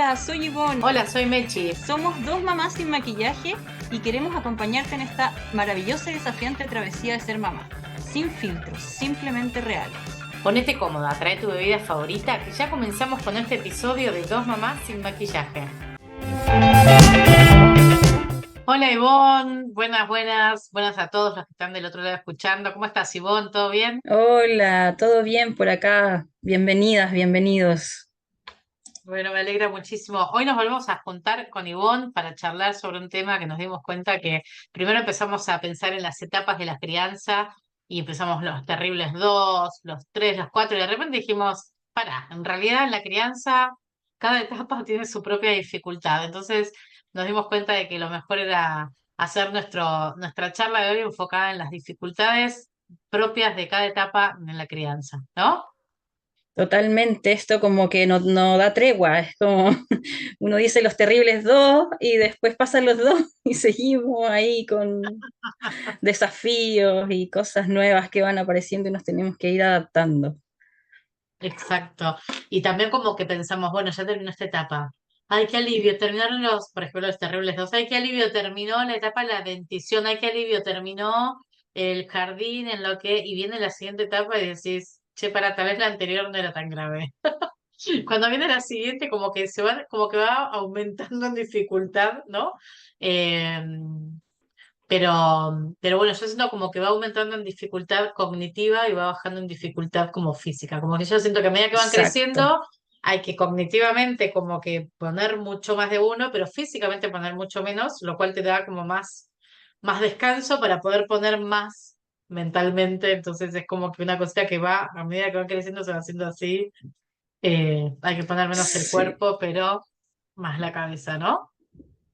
Hola, soy Ivonne. Hola, soy Mechi. Somos dos mamás sin maquillaje y queremos acompañarte en esta maravillosa y desafiante travesía de ser mamá. Sin filtros, simplemente reales. Ponete cómoda, trae tu bebida favorita, que ya comenzamos con este episodio de Dos Mamás sin Maquillaje. Hola Ivonne, buenas a todos los que están del otro lado escuchando. ¿Cómo estás, Ivonne? ¿Todo bien? Hola, ¿todo bien por acá? Bienvenidas, bienvenidos. Bueno, me alegra muchísimo. Hoy nos volvemos a juntar con Ivonne para charlar sobre un tema que nos dimos cuenta que primero empezamos a pensar en las etapas de la crianza y empezamos los terribles 2, los 3, los 4 y de repente dijimos, pará, en realidad en la crianza cada etapa tiene su propia dificultad. Entonces nos dimos cuenta de que lo mejor era hacer nuestra charla de hoy enfocada en las dificultades propias de cada etapa en la crianza, ¿no? Totalmente, esto como que no da tregua, es como uno dice los terribles dos y después pasan los dos y seguimos ahí con desafíos y cosas nuevas que van apareciendo y nos tenemos que ir adaptando. Exacto. Y también como que pensamos, bueno, ya terminó esta etapa. Ay, qué alivio, terminaron por ejemplo, los terribles dos. Ay, qué alivio, terminó la etapa de la dentición. Ay, qué alivio, terminó el jardín en lo que... Y viene la siguiente etapa y decís, che, para, tal vez la anterior no era tan grave. Cuando viene la siguiente, como que va aumentando en dificultad, ¿no? Eh, pero bueno, yo siento como que va aumentando en dificultad cognitiva y va bajando en dificultad como física. Como que yo siento que a medida que van Exacto. creciendo, hay que cognitivamente como que poner mucho más de uno, pero físicamente poner mucho menos, lo cual te da como más descanso para poder poner más mentalmente. Entonces es como que una cosita que va, a medida que van creciendo, se va haciendo así. Hay que poner menos el Sí. cuerpo, pero más la cabeza, ¿no?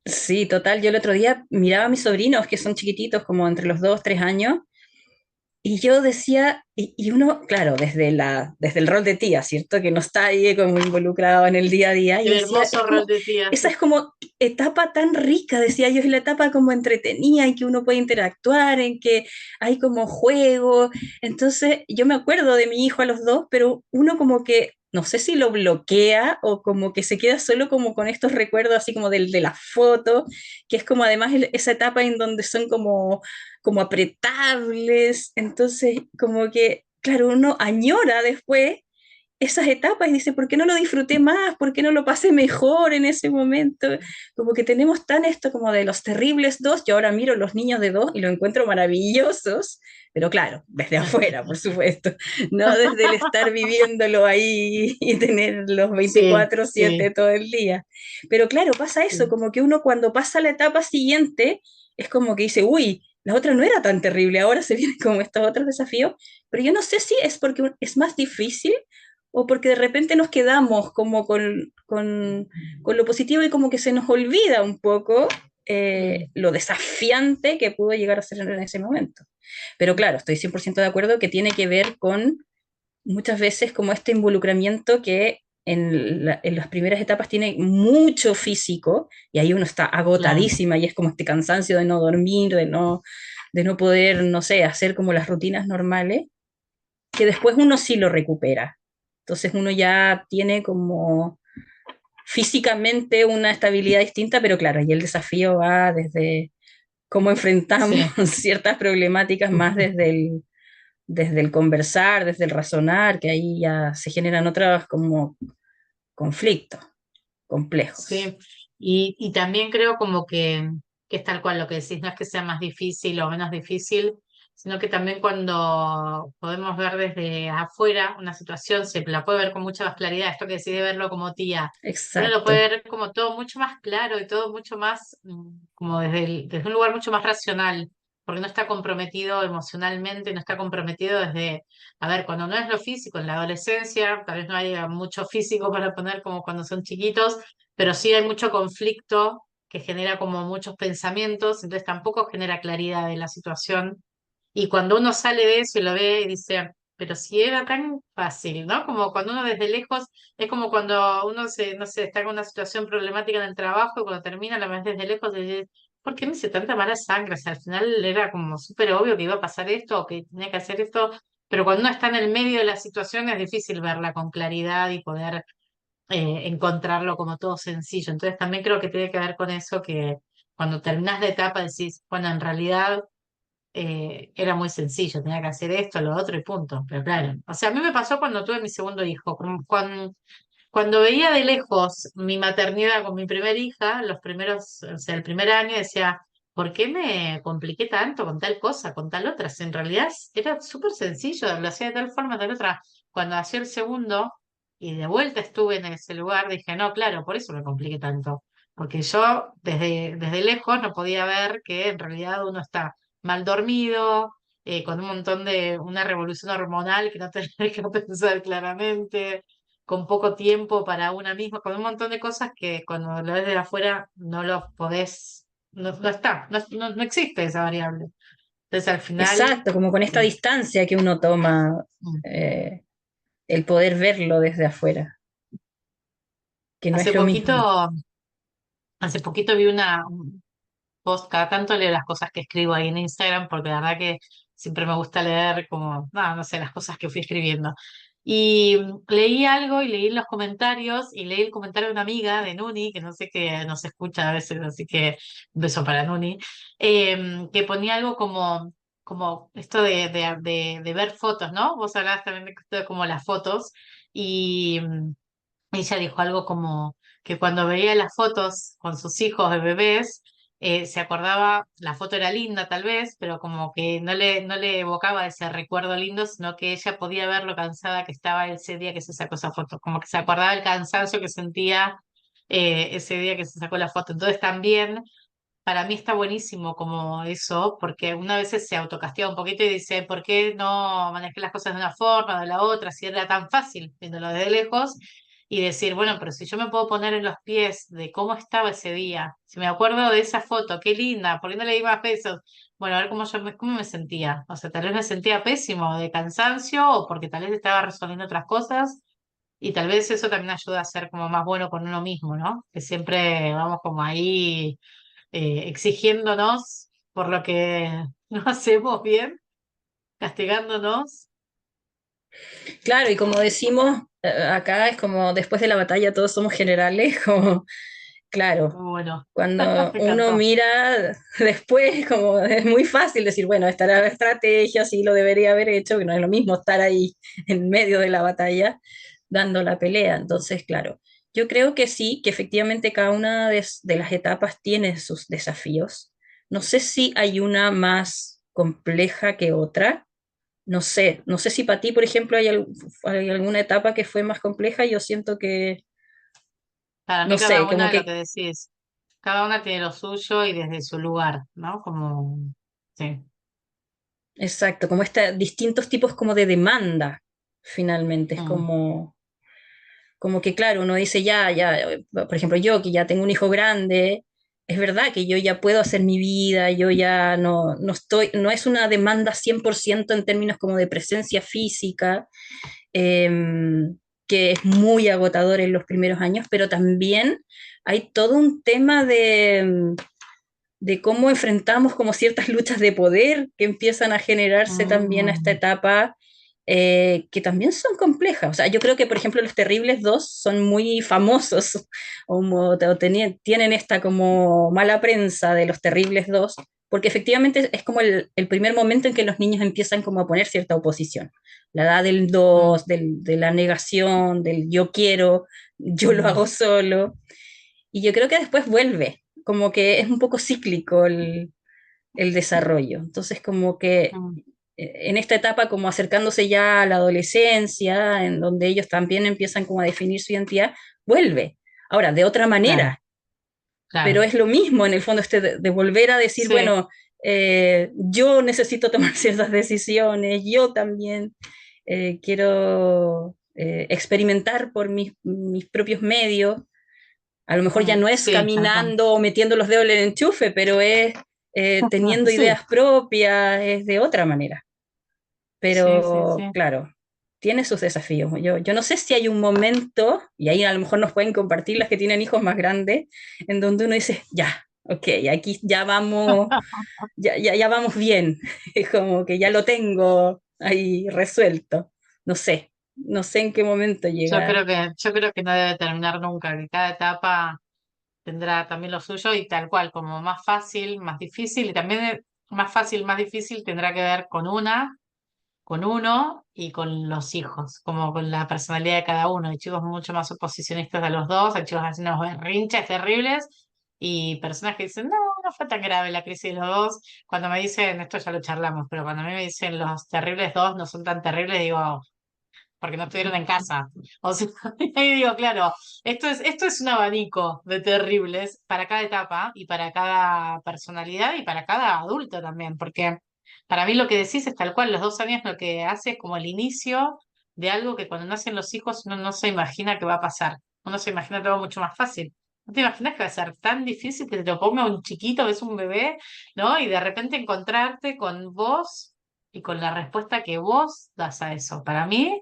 Sí, total. Yo el otro día miraba a mis sobrinos, que son chiquititos, como entre los 2, 3 años, y yo decía, y uno, claro, desde el rol de tía, ¿cierto? Que no está ahí como involucrado en el día a día, yo El decía, es hermoso rol como, de tía, esa sí. es como etapa tan rica, decía yo, es la etapa como entretenida, en que uno puede interactuar, en que hay como juego. Entonces, yo me acuerdo de mi hijo a los 2, pero uno como que no sé si lo bloquea o como que se queda solo como con estos recuerdos así como de la foto, que es como además esa etapa en donde son como apretables, entonces como que, claro, uno añora después esas etapas y dice, ¿por qué no lo disfruté más? ¿Por qué no lo pasé mejor en ese momento? Como que tenemos tan esto como de los terribles dos, yo ahora miro los niños de dos y lo encuentro maravillosos, pero claro, desde afuera, por supuesto, no desde el estar viviéndolo ahí y tener los Sí, 24/7 sí, todo el día. Pero claro, pasa eso, sí. como que uno cuando pasa la etapa siguiente, es como que dice, uy, la otra no era tan terrible, ahora se vienen como estos otros desafíos, pero yo no sé si es porque es más difícil o porque de repente nos quedamos como con lo positivo y como que se nos olvida un poco Mm. lo desafiante que pudo llegar a ser en ese momento. Pero claro, estoy 100% de acuerdo que tiene que ver con muchas veces como este involucramiento que en las primeras etapas tiene mucho físico y ahí uno está Claro. agotadísima y es como este cansancio de no dormir, de no poder, no sé, hacer como las rutinas normales, que después uno sí lo recupera. Entonces uno ya tiene como físicamente una estabilidad distinta, pero claro, y el desafío va desde cómo enfrentamos Sí. ciertas problemáticas más desde el conversar, desde el razonar, que ahí ya se generan otros como conflictos complejos. Sí, y también creo como que es tal cual lo que decís, no es que sea más difícil o menos difícil, sino que también cuando podemos ver desde afuera una situación, se la puede ver con mucha más claridad, esto que decís de verlo como tía, uno lo Exacto. puede ver como todo mucho más claro y todo mucho más, como desde un lugar mucho más racional, porque no está comprometido emocionalmente, no está comprometido desde, a ver, cuando no es lo físico, en la adolescencia, tal vez no haya mucho físico para poner como cuando son chiquitos, pero sí hay mucho conflicto que genera como muchos pensamientos, entonces tampoco genera claridad de la situación. Y cuando uno sale de eso y lo ve y dice, pero si era tan fácil, ¿no? Como cuando uno desde lejos, es como cuando uno no sé, está en una situación problemática en el trabajo y cuando termina la ves desde lejos y dice, ¿por qué me hice tanta mala sangre? O sea, al final era como súper obvio que iba a pasar esto o que tenía que hacer esto, pero cuando uno está en el medio de la situación es difícil verla con claridad y poder encontrarlo como todo sencillo. Entonces también creo que tiene que ver con eso, que cuando terminás la etapa decís, bueno, en realidad era muy sencillo, tenía que hacer esto, lo otro y punto. Pero claro, o sea, a mí me pasó cuando tuve mi segundo hijo, cuando veía de lejos mi maternidad con mi primera hija, los primeros, o sea, el primer año decía, ¿por qué me compliqué tanto con tal cosa, con tal otra? Si en realidad era súper sencillo, lo hacía de tal forma, tal otra. Cuando hacía el segundo y de vuelta estuve en ese lugar, dije, no, claro, por eso me compliqué tanto. Porque yo desde lejos no podía ver que en realidad uno está mal dormido, con un montón una revolución hormonal que no tenés que pensar claramente, con poco tiempo para una misma, con un montón de cosas que cuando lo ves de afuera no lo podés, no está, no existe esa variable. Entonces al final, Exacto, como con esta eh, distancia que uno toma, mm, eh, el poder verlo desde afuera, que no es hace lo mismo. poquito, hace poquito vi un post, cada tanto leo las cosas que escribo ahí en Instagram, porque la verdad que siempre me gusta leer como, no sé, las cosas que fui escribiendo. Y leí algo y leí los comentarios y leí el comentario de una amiga de Nuni, que no sé que nos escucha a veces, así que un beso para Nuni, que ponía algo como esto de ver fotos, ¿no? Vos hablabas también de esto de como las fotos y ella dijo algo como que cuando veía las fotos con sus hijos de bebés, se acordaba, la foto era linda tal vez, pero como que no le evocaba ese recuerdo lindo, sino que ella podía ver lo cansada que estaba ese día que se sacó esa foto, como que se acordaba el cansancio que sentía ese día que se sacó la foto. Entonces también para mí está buenísimo como eso, porque una vez se autocastiga un poquito y dice, ¿por qué no manejé las cosas de una forma o de la otra? Si era tan fácil viéndolo desde lejos y decir, bueno, pero si yo me puedo poner en los pies de cómo estaba ese día, si me acuerdo de esa foto, qué linda, ¿por qué no le di más pesos? Bueno, a ver cómo me sentía. O sea, tal vez me sentía pésimo de cansancio o porque tal vez estaba resolviendo otras cosas. Y tal vez eso también ayuda a ser como más bueno con uno mismo, ¿no? Que siempre vamos como ahí exigiéndonos por lo que no hacemos bien, castigándonos. Claro, y como decimos, acá es como después de la batalla todos somos generales, como, claro, Muy bueno, cuando me uno encantó. mira después, como es muy fácil decir, bueno, esta era la estrategia, sí lo debería haber hecho, que no es lo mismo estar ahí en medio de la batalla dando la pelea. Entonces, claro, yo creo que sí, que efectivamente cada una de las etapas tiene sus desafíos. No sé si hay una más compleja que otra. No sé si para ti, por ejemplo, hay alguna etapa que fue más compleja. Yo siento que, Para mí no cada sé, como una, lo que, que decís, cada una tiene lo suyo y desde su lugar, ¿no? Como, sí. exacto, como distintos tipos como de demanda, finalmente. Es Mm, como que, claro, uno dice ya, por ejemplo, yo que ya tengo un hijo grande, es verdad que yo ya puedo hacer mi vida, yo ya no estoy, no es una demanda 100% en términos como de presencia física, que es muy agotador en los primeros años, pero también hay todo un tema de cómo enfrentamos como ciertas luchas de poder que empiezan a generarse también a esta mm, etapa, que también son complejas. O sea, yo creo que, por ejemplo, Los Terribles dos son muy famosos, tienen esta como mala prensa de Los Terribles dos, porque efectivamente es como el primer momento en que los niños empiezan como a poner cierta oposición. La edad del mm, dos, de la negación, del yo quiero, yo lo mm, hago solo. Y yo creo que después vuelve, como que es un poco cíclico el desarrollo. Entonces, como que mm, en esta etapa, como acercándose ya a la adolescencia, en donde ellos también empiezan como a definir su identidad, vuelve. Ahora, de otra claro, manera, pero claro. es lo mismo en el fondo, de volver a decir, Sí, bueno, yo necesito tomar ciertas decisiones, yo también quiero experimentar por mis propios medios. A lo mejor ya no es sí, tal cual. caminando o metiendo los dedos en el enchufe, pero es teniendo Sí, ideas propias, es de otra manera. sí, sí, sí. Pero claro, tiene sus desafíos. Yo no sé si hay un momento, y ahí a lo mejor nos pueden compartir las que tienen hijos más grandes, en donde uno dice, ya, ok, aquí ya vamos, ya vamos bien, es como que ya lo tengo ahí resuelto. No sé. no sé en qué momento llega. Yo creo que no debe terminar nunca, que cada etapa tendrá también lo suyo y tal cual, como más fácil, más difícil, y también más fácil, más difícil tendrá que ver con uno y con los hijos, como con la personalidad de cada uno. Hay chicos mucho más oposicionistas a los dos, hay chicos haciendo unos berrinches terribles y personas que dicen, no, no fue tan grave la crisis de los dos. Cuando me dicen, esto ya lo charlamos, pero cuando a mí me dicen los terribles dos no son tan terribles, digo, porque no estuvieron en casa. O sea, ahí digo, claro, esto es un abanico de terribles para cada etapa y para cada personalidad y para cada adulto también, porque para mí lo que decís es tal cual, los 2 años lo que hace es como el inicio de algo que cuando nacen los hijos uno no se imagina que va a pasar, uno se imagina todo mucho más fácil. No te imaginas que va a ser tan difícil que te lo ponga un chiquito, que es un bebé, ¿no? Y de repente encontrarte con vos y con la respuesta que vos das a eso. Para mí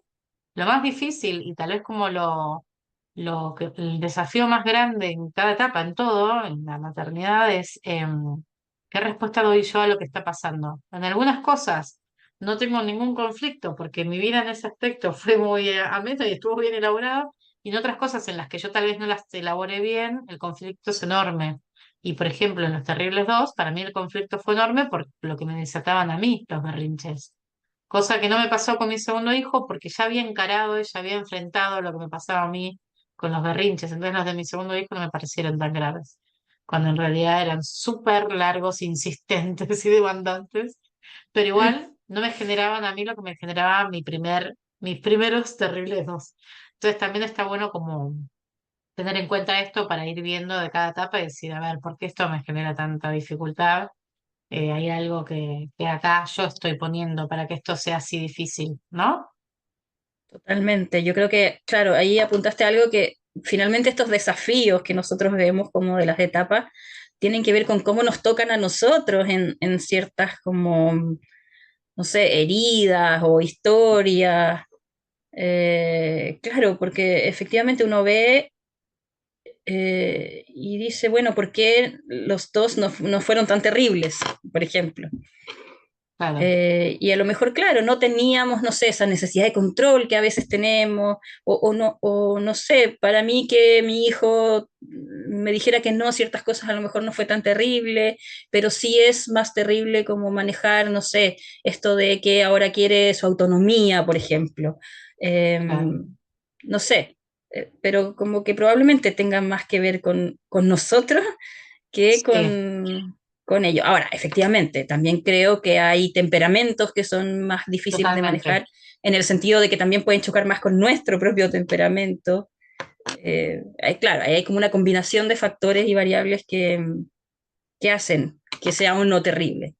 lo más difícil y tal vez como el desafío más grande en cada etapa, en todo, en la maternidad, es qué respuesta doy yo a lo que está pasando. En algunas cosas no tengo ningún conflicto porque mi vida en ese aspecto fue muy amena y estuvo bien elaborada, y en otras cosas en las que yo tal vez no las elaboré bien, el conflicto es enorme. Y por ejemplo, en Los Terribles dos, para mí el conflicto fue enorme por lo que me desataban a mí los berrinches. Cosa que no me pasó con mi segundo hijo porque ya había encarado y ya había enfrentado lo que me pasaba a mí con los berrinches. Entonces los de mi segundo hijo no me parecieron tan graves, cuando en realidad eran súper largos, insistentes y demandantes, pero igual no me generaban a mí lo que me generaba mis primeros terribles dos. Entonces también está bueno como tener en cuenta esto para ir viendo de cada etapa y decir, a ver, ¿por qué esto me genera tanta dificultad? Hay algo que acá yo estoy poniendo para que esto sea así difícil, ¿no? Totalmente. Yo creo que, claro, ahí apuntaste algo que finalmente estos desafíos que nosotros vemos como de las etapas tienen que ver con cómo nos tocan a nosotros en ciertas como, no sé, heridas o historias. Claro, porque efectivamente uno ve y dice, bueno, ¿por qué los dos no fueron tan terribles, por ejemplo? Claro, Y a lo mejor, claro, no teníamos, no sé, esa necesidad de control que a veces tenemos, o no sé, para mí que mi hijo me dijera que no, ciertas cosas a lo mejor no fue tan terrible, pero sí es más terrible como manejar, no sé, esto de que ahora quiere su autonomía, por ejemplo. Eh, claro. no sé, pero como que probablemente tenga más que ver con nosotros que Sí, con ello. Ahora, efectivamente, también creo que hay temperamentos que son más difíciles de totalmente. manejar, en el sentido de que también pueden chocar más con nuestro propio temperamento. Claro, hay como una combinación de factores y variables que hacen que sea un no terrible.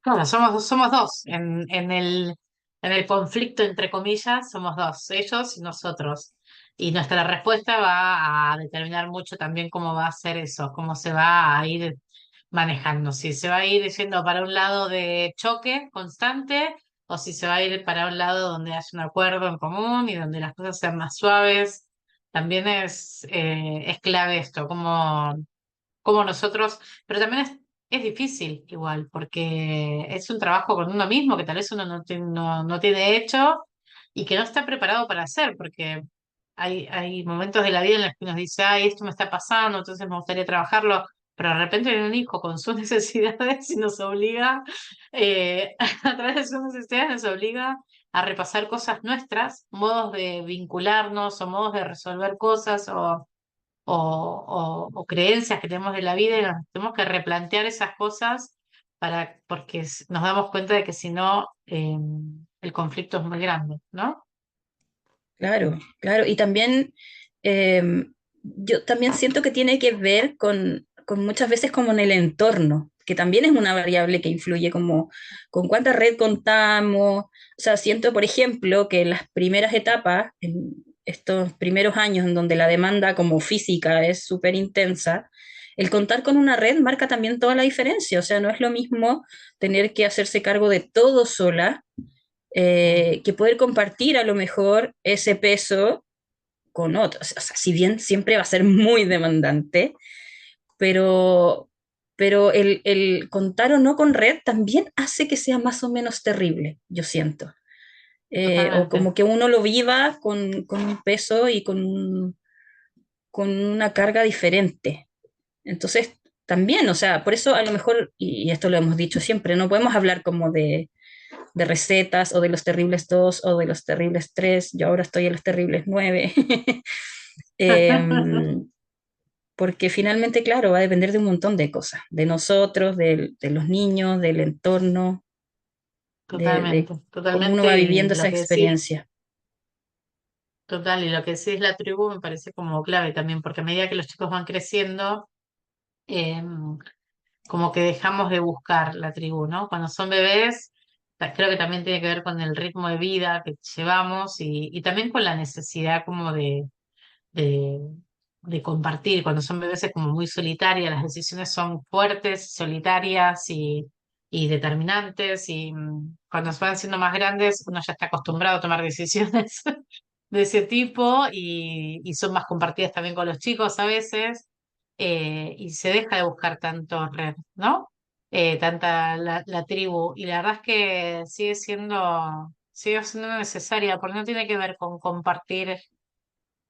Claro, somos dos. En el conflicto, entre comillas, somos dos, ellos y nosotros. Y nuestra respuesta va a determinar mucho también cómo va a ser eso, cómo se va a ir manejando. Si se va a ir yendo para un lado de choque constante o si se va a ir para un lado donde haya un acuerdo en común y donde las cosas sean más suaves. También es clave esto, como nosotros, pero también es difícil igual, porque es un trabajo con uno mismo que tal vez uno no tiene hecho y que no está preparado para hacer, porque hay momentos de la vida en los que nos dice, ay, esto me está pasando, entonces me gustaría trabajarlo, pero de repente viene un hijo con sus necesidades y nos obliga, a través de sus necesidades nos obliga a repasar cosas nuestras, modos de vincularnos o modos de resolver cosas o creencias que tenemos de la vida y nos tenemos que replantear esas cosas porque nos damos cuenta de que si no, el conflicto es muy grande, ¿no? Claro, claro. Y también yo también siento que tiene que ver con muchas veces como en el entorno, que también es una variable que influye como con cuánta red contamos. O sea, siento, por ejemplo, que en las primeras etapas, en estos primeros años en donde la demanda como física es súper intensa, el contar con una red marca también toda la diferencia. O sea, no es lo mismo tener que hacerse cargo de todo sola Mm. que poder compartir a lo mejor ese peso con otros. O sea, si bien siempre va a ser muy demandante, pero, pero el contar o no con red también hace que sea más o menos terrible, yo siento. o totalmente. como que uno lo viva con un peso y con una carga diferente. Entonces, también, o sea, por eso a lo mejor, y esto lo hemos dicho siempre, no podemos hablar como de recetas o de los terribles dos o de los terribles tres, yo ahora estoy en los terribles nueve. Em, porque finalmente, claro, va a depender de un montón de cosas, de nosotros, de los niños, del entorno, de Totalmente, cómo uno va totalmente. Y viviendo lo esa que decís, experiencia. total, y lo que decís la tribu me parece como clave también, porque a medida que los chicos van creciendo, como que dejamos de buscar la tribu, ¿no? Cuando son bebés, creo que también tiene que ver con el ritmo de vida que llevamos y también con la necesidad como de, de compartir. Cuando son bebés es como muy solitaria, las decisiones son fuertes, solitarias y determinantes y cuando se van siendo más grandes uno ya está acostumbrado a tomar decisiones de ese tipo y son más compartidas también con los chicos a veces y se deja de buscar tanto red, ¿no? Tanta la tribu y la verdad es que sigue siendo necesaria porque no tiene que ver con compartir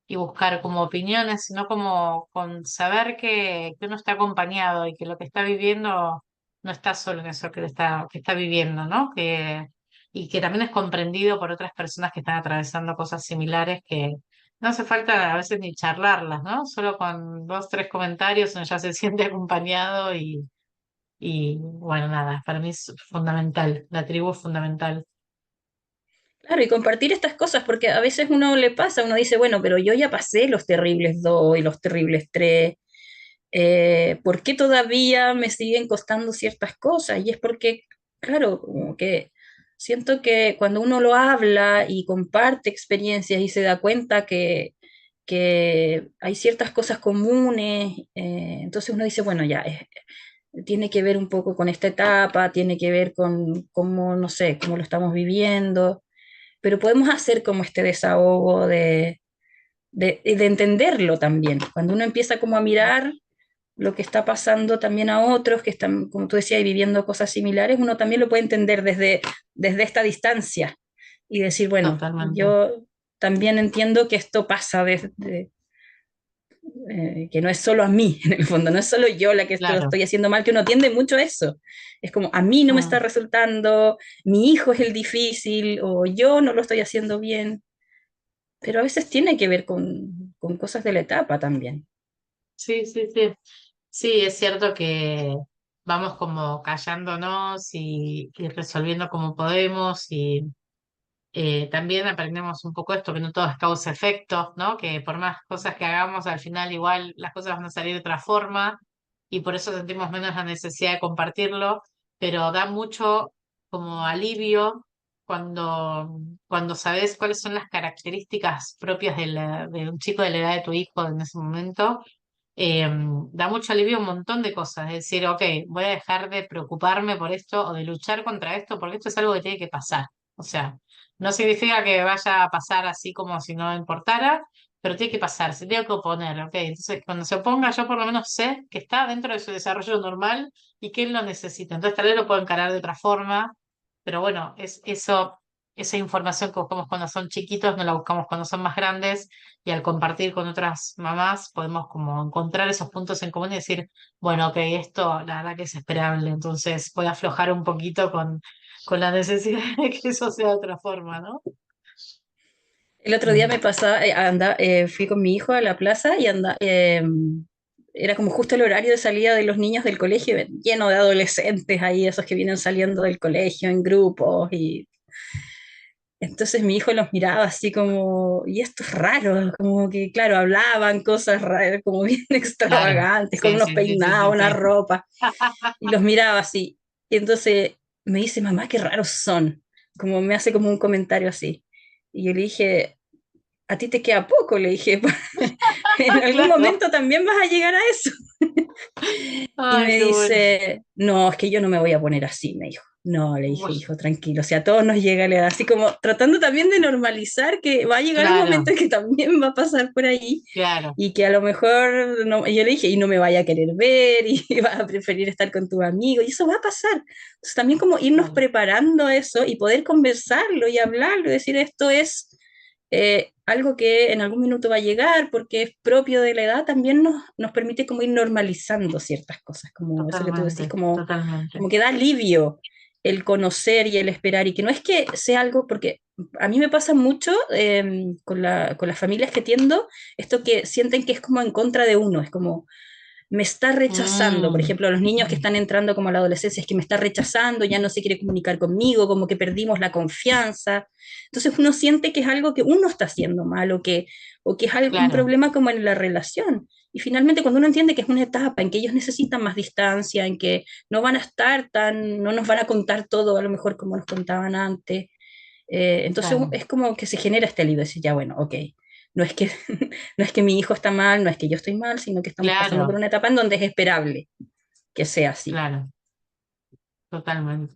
y buscar como opiniones, sino como con saber que uno está acompañado y que lo que está viviendo no está solo en eso que está viviendo, ¿no? Y que también es comprendido por otras personas que están atravesando cosas similares que no hace falta a veces ni charlarlas, ¿no? Solo con dos, tres comentarios uno ya se siente acompañado y bueno, nada, para mí es fundamental, la tribu es fundamental. Claro, y compartir estas cosas, porque a veces uno le pasa, uno dice, bueno, pero yo ya pasé los terribles dos y los terribles tres, ¿por qué todavía me siguen costando ciertas cosas? Y es porque, claro, como que siento que cuando uno lo habla y comparte experiencias y se da cuenta que hay ciertas cosas comunes, entonces uno dice, bueno, ya, tiene que ver un poco con esta etapa, tiene que ver con cómo, no sé, cómo lo estamos viviendo, pero podemos hacer como este desahogo de entenderlo también. Cuando uno empieza como a mirar lo que está pasando también a otros que están, como tú decías, viviendo cosas similares, uno también lo puede entender desde esta distancia y decir, bueno, Totalmente. yo también entiendo que esto pasa que no es solo a mí, en el fondo, no es solo yo la que esto lo Claro. estoy haciendo mal, que uno tiende mucho a eso. Es como, a mí no me está Mm. resultando, mi hijo es el difícil, o yo no lo estoy haciendo bien, pero a veces tiene que ver con cosas de la etapa también. Sí, sí, sí. Sí, es cierto que vamos como callándonos y resolviendo como podemos y también aprendemos un poco esto, que no todo es causa-efecto, ¿no? Que por más cosas que hagamos, al final igual las cosas van a salir de otra forma y por eso sentimos menos la necesidad de compartirlo, pero da mucho como alivio cuando sabes cuáles son las características propias de un chico de la edad de tu hijo en ese momento da mucho alivio a un montón de cosas. Es decir, ok, voy a dejar de preocuparme por esto o de luchar contra esto, porque esto es algo que tiene que pasar. O sea, no significa que vaya a pasar así como si no importara, pero tiene que pasar, se tiene que oponer, ok. Entonces, cuando se oponga, yo por lo menos sé que está dentro de su desarrollo normal y que él lo necesita. Entonces, tal vez lo puedo encarar de otra forma, pero bueno, es eso. Esa información que buscamos cuando son chiquitos, no la buscamos cuando son más grandes y al compartir con otras mamás podemos como encontrar esos puntos en común y decir, bueno, ok, esto la verdad que es esperable, entonces voy a aflojar un poquito con la necesidad de que eso sea de otra forma, ¿no? El otro día Mm. me pasaba, fui con mi hijo a la plaza y era como justo el horario de salida de los niños del colegio, lleno de adolescentes ahí, esos que vienen saliendo del colegio en grupos. Y entonces mi hijo los miraba así como, y esto es raro, como que, claro, hablaban cosas raras, como bien Claro, extravagantes, con sí, unos sí, sí, sí, peinados, sí, una sí. ropa, y los miraba así. Y entonces me dice, mamá, qué raros son, como me hace como un comentario así. Y yo le dije, a ti te queda poco, le dije, en algún Claro. momento también vas a llegar a eso. Y Ay, me qué bueno. dice, no, es que yo no me voy a poner así, me dijo. No, le dije, Uy, hijo, tranquilo, o sea, a todos nos llega la edad, así como tratando también de normalizar que va a llegar el claro, momento en que también va a pasar por ahí claro, y que a lo mejor, no, yo le dije, y no me vaya a querer ver y vas a preferir estar con tus amigos, y eso va a pasar. Entonces también como irnos claro, preparando a eso y poder conversarlo y hablarlo y decir, esto es algo que en algún minuto va a llegar porque es propio de la edad, también nos permite como ir normalizando ciertas cosas, como eso que tú decís, totalmente, totalmente. como que da alivio el conocer y el esperar, y que no es que sea algo, porque a mí me pasa mucho con las familias que tiendo, esto que sienten que es como en contra de uno, es como me está rechazando, por Mm, ejemplo, a los niños que mm, están entrando como a la adolescencia, es que me está rechazando, ya no se quiere comunicar conmigo, como que perdimos la confianza. Entonces uno siente que es algo que uno está haciendo mal o que es algo, un claro, problema como en la relación. Y finalmente cuando uno entiende que es una etapa en que ellos necesitan más distancia, en que no van a estar tan, no nos van a contar todo a lo mejor como nos contaban antes, entonces claro, es como que se genera este alivio, decir, ya bueno, ok, no es que, no es que mi hijo está mal, no es que yo estoy mal, sino que estamos pasando por claro, una etapa en donde es esperable que sea así. claro, totalmente.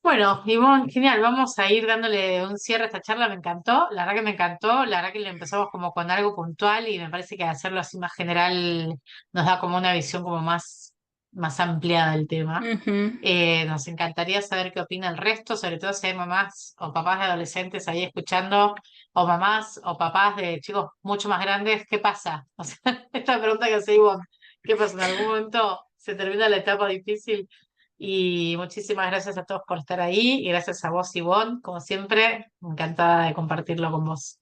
Bueno, Ivonne, genial, vamos a ir dándole un cierre a esta charla, me encantó, la verdad que me encantó, la verdad que le empezamos como con algo puntual y me parece que hacerlo así más general nos da como una visión como más ampliada del tema. Ujú. Nos encantaría saber qué opina el resto, sobre todo si hay mamás o papás de adolescentes ahí escuchando, o mamás o papás de chicos mucho más grandes, ¿qué pasa? O sea, esta pregunta que hace Ivonne, ¿qué pasa? ¿En algún momento se termina la etapa difícil? Y muchísimas gracias a todos por estar ahí y gracias a vos, Ivonne, como siempre, encantada de compartirlo con vos.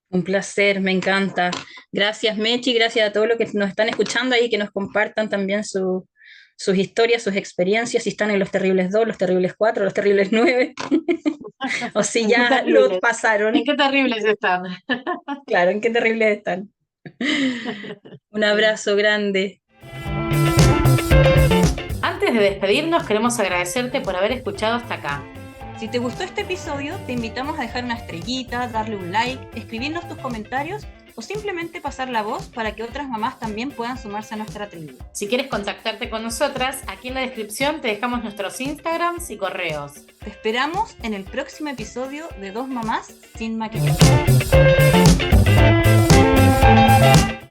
Un placer, me encanta. Gracias, Mechi, gracias a todos los que nos están escuchando ahí, que nos compartan también sus historias, sus experiencias, si están en los terribles 2, los terribles 4, los terribles 9, o si ¿En qué ya lo terribles? ¿En pasaron. qué terribles están? Claro, en qué terribles están. Un abrazo grande. Antes de despedirnos, queremos agradecerte por haber escuchado hasta acá. Si te gustó este episodio, te invitamos a dejar una estrellita, darle un like, escribirnos tus comentarios o simplemente pasar la voz para que otras mamás también puedan sumarse a nuestra tribu. Si quieres contactarte con nosotras, aquí en la descripción te dejamos nuestros Instagrams y correos. Te esperamos en el próximo episodio de Dos Mamás sin Maquillaje.